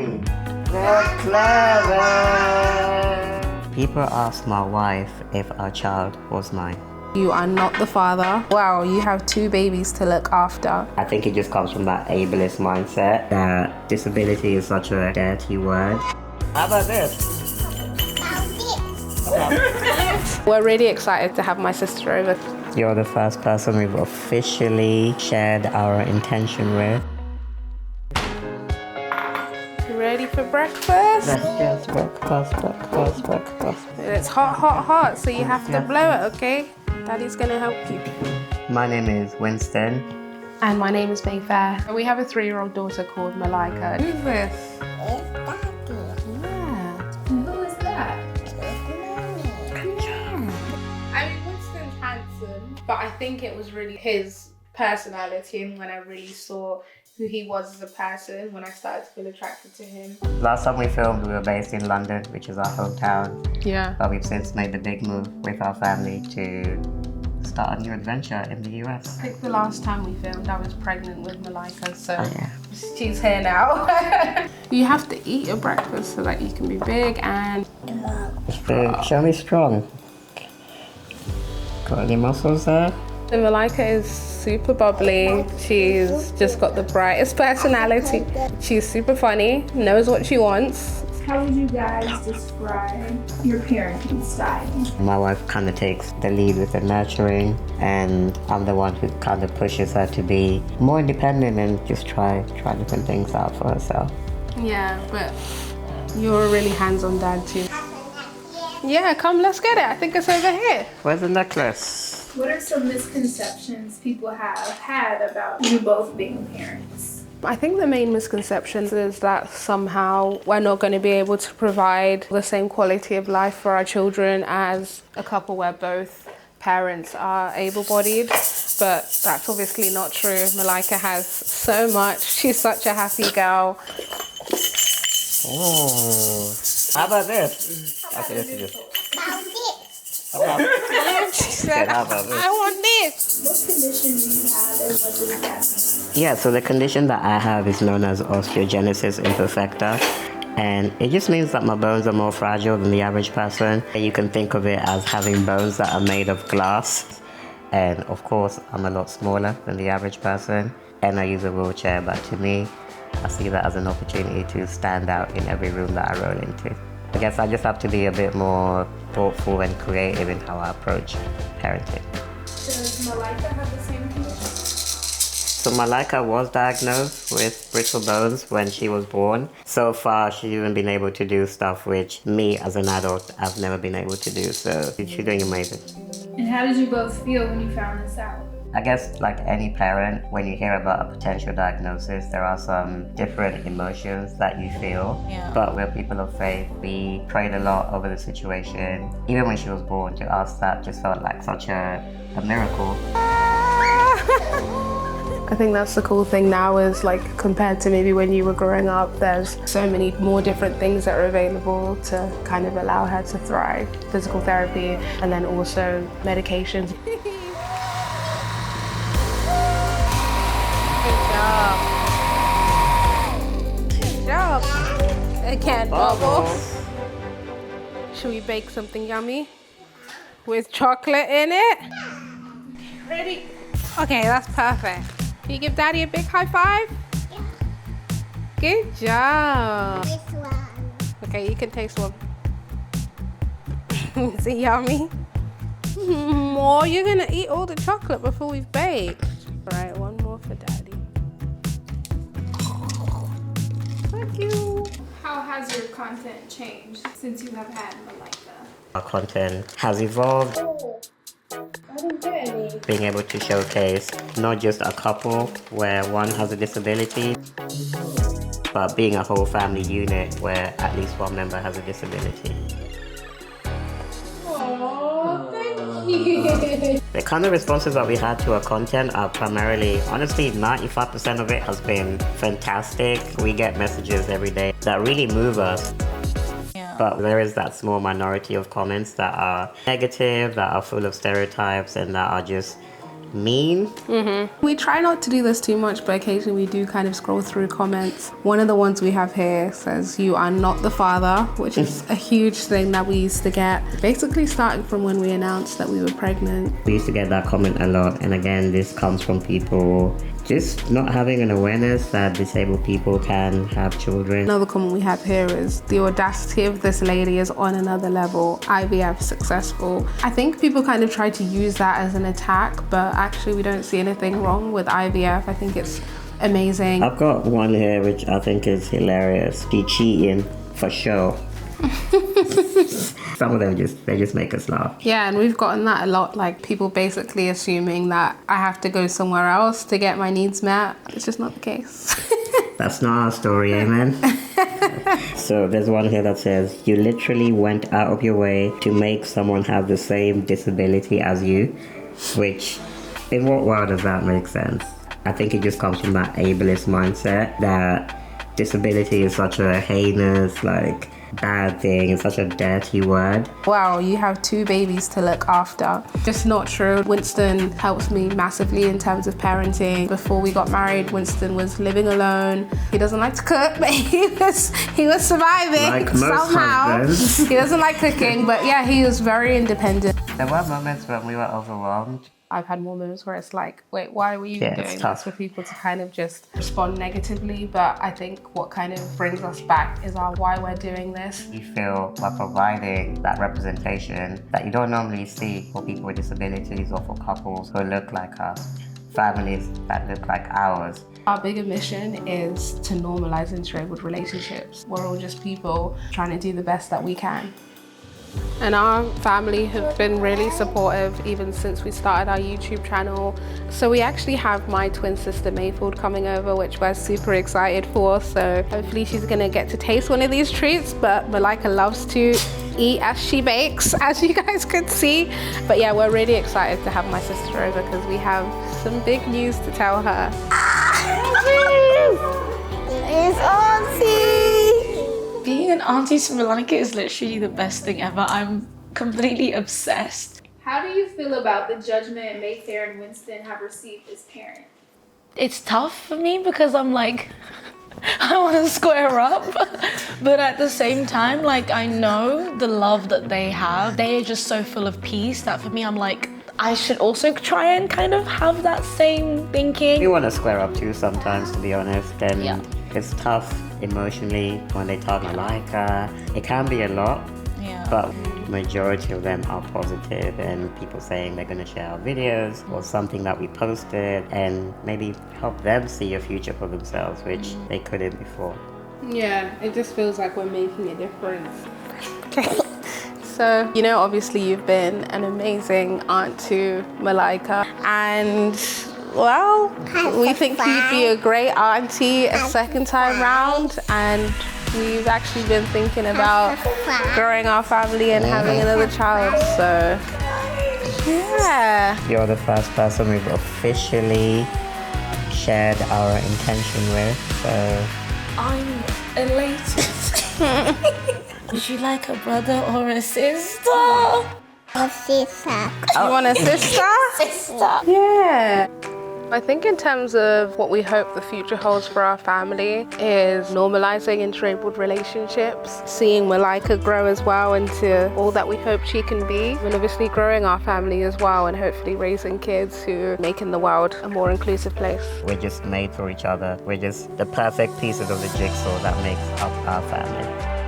3. The clever. People ask my wife if our child was mine. You are not the father. Wow, you have 2 babies to look after. I think it just comes from that ableist mindset that disability is such a dirty word. How about this? We're really excited to have my sister over. You're the first person we've officially shared our intention with. You ready for breakfast? Yes, breakfast. It's hot, hot, hot, so you have to blow it, okay? Daddy's gonna help you. My name is Winston. And my name is Mayfair. We have a 3-year-old daughter called Malaika. Who's this? It's Daddy. Yeah. Who is that? I mean, Winston's handsome, but I think it was really his personality and when I really saw who he was as a person, when I started to feel attracted to him. Last time we filmed, we were based in London, which is our hometown. Yeah. But we've since made the big move with our family to start a new adventure in the US. I think the last time we filmed, I was pregnant with Malaika, so yeah. she's here now. You have to eat your breakfast so that you can be big and... Show me strong. Got any muscles there? The Malaika is super bubbly. She's just got the brightest personality. She's super funny, knows what she wants. How would you guys describe your parenting style? My wife kind of takes the lead with the nurturing, and I'm the one who kind of pushes her to be more independent and just try different things out for herself. Yeah, but you're a really hands-on dad too. Yeah, come, let's get it. I think it's over here. Where's the necklace? What are some misconceptions people have had about you both being parents? I think the main misconception is that somehow we're not going to be able to provide the same quality of life for our children as a couple where both parents are able-bodied, but that's obviously not true. Malaika has so much. She's such a happy girl. Oh, how about this? Okay, this is it. She said, How about this? I want this. What condition do you have and what does that mean? Yeah, so the condition that I have is known as Osteogenesis Imperfecta, and it just means that my bones are more fragile than the average person. You can think of it as having bones that are made of glass, and of course I'm a lot smaller than the average person, and I use a wheelchair, but to me, I see that as an opportunity to stand out in every room that I roll into. I guess I just have to be a bit more thoughtful and creative in how I approach parenting. Does Malaika have the same condition? So Malaika was diagnosed with brittle bones when she was born. So far, she's even been able to do stuff which me as an adult, I've never been able to do. So she's doing amazing. And how did you both feel when you found this out? I guess like any parent, when you hear about a potential diagnosis, there are some different emotions that you feel. Yeah. But we're people of faith. We prayed a lot over the situation. Even when she was born, to us that just felt like such a miracle. I think that's the cool thing now is like compared to maybe when you were growing up, there's so many more different things that are available to kind of allow her to thrive. Physical therapy and then also medications. Good job. Again, bubbles. Should we bake something yummy with chocolate in it? Ready? Okay, that's perfect. Can you give Daddy a big high five? Yeah. Good job. This one. Okay, you can taste one. Is it yummy? More, you're gonna eat all the chocolate before we've baked. All right, one more for Daddy. Thank you. How has your content changed since you have had Malaika? Our content has evolved. I didn't get any. Being able to showcase not just a couple where one has a disability, but being a whole family unit where at least one member has a disability. Aww, thank you. The kind of responses that we had to our content are primarily, honestly, 95% of it has been fantastic. We get messages every day that really move us. But there is that small minority of comments that are negative, that are full of stereotypes, and that are just mean. We try not to do this too much, but occasionally we do kind of scroll through comments. One of the ones we have here says, "You are not the father," which is a huge thing that we used to get, basically starting from when we announced that we were pregnant. We used to get that comment a lot, and again, this comes from people just not having an awareness that disabled people can have children. Another comment we have here is, "The audacity of this lady is on another level. IVF successful." I think people kind of try to use that as an attack, but actually we don't see anything wrong with IVF. I think it's amazing. I've got one here which I think is hilarious. She cheating for sure. Some of them they just make us laugh. Yeah, and we've gotten that a lot, like people basically assuming that I have to go somewhere else to get my needs met. It's just not the case. That's not our story, amen? So there's one here that says, "You literally went out of your way to make someone have the same disability as you," which, in what world does that make sense? I think it just comes from that ableist mindset that disability is such a heinous, like, bad thing. It's such a dirty word. Wow, you have 2 babies to look after. Just not true. Winston helps me massively in terms of parenting. Before we got married, Winston was living alone. He doesn't like to cook, but he was surviving Like most somehow. husbands. He doesn't like cooking, but yeah, he was very independent. There were moments when we were overwhelmed. I've had more moments where it's like, wait, why were you Yeah, it's doing tough. this, for people to kind of just respond negatively? But I think what kind of brings us back is our why we're doing this. We feel we're providing that representation that you don't normally see for people with disabilities or for couples who look like us, families that look like ours. Our bigger mission is to normalize interabled relationships. We're all just people trying to do the best that we can. And our family have been really supportive even since we started our YouTube channel. So we actually have my twin sister Mayfield coming over, which we're super excited for. So hopefully she's gonna get to taste one of these treats, but Malaika loves to eat as she bakes, as you guys could see. But yeah, we're really excited to have my sister over because we have some big news to tell her. It's Auntie! Being an auntie to Malaika is literally the best thing ever. I'm completely obsessed. How do you feel about the judgment Mayfair and Winston have received as parents? It's tough for me because I'm like, I want to square up. But at the same time, like, I know the love that they have. They are just so full of peace that for me, I'm like, I should also try and kind of have that same thinking. We want to square up too sometimes, to be honest, and Yeah. it's tough emotionally when they talk Malaika. It can be a lot, Yeah. but majority of them are positive and people saying they're going to share our videos or something that we posted and maybe help them see a future for themselves, which they couldn't before. Yeah, it just feels like we're making a difference. Okay. So, you know, obviously you've been an amazing aunt to Malaika, and well, we think you'd be a great auntie a second time round, and we've actually been thinking about growing our family and having another child, so yeah. You're the first person we've officially shared our intention with, so I'm elated. Would you like a brother or a sister? A sister. You want a sister? Sister. Yeah. I think in terms of what we hope the future holds for our family is normalizing interabled relationships, seeing Malaika grow as well into all that we hope she can be, and obviously growing our family as well and hopefully raising kids who are making the world a more inclusive place. we're just made for each other. We're just the perfect pieces of the jigsaw that makes up our family.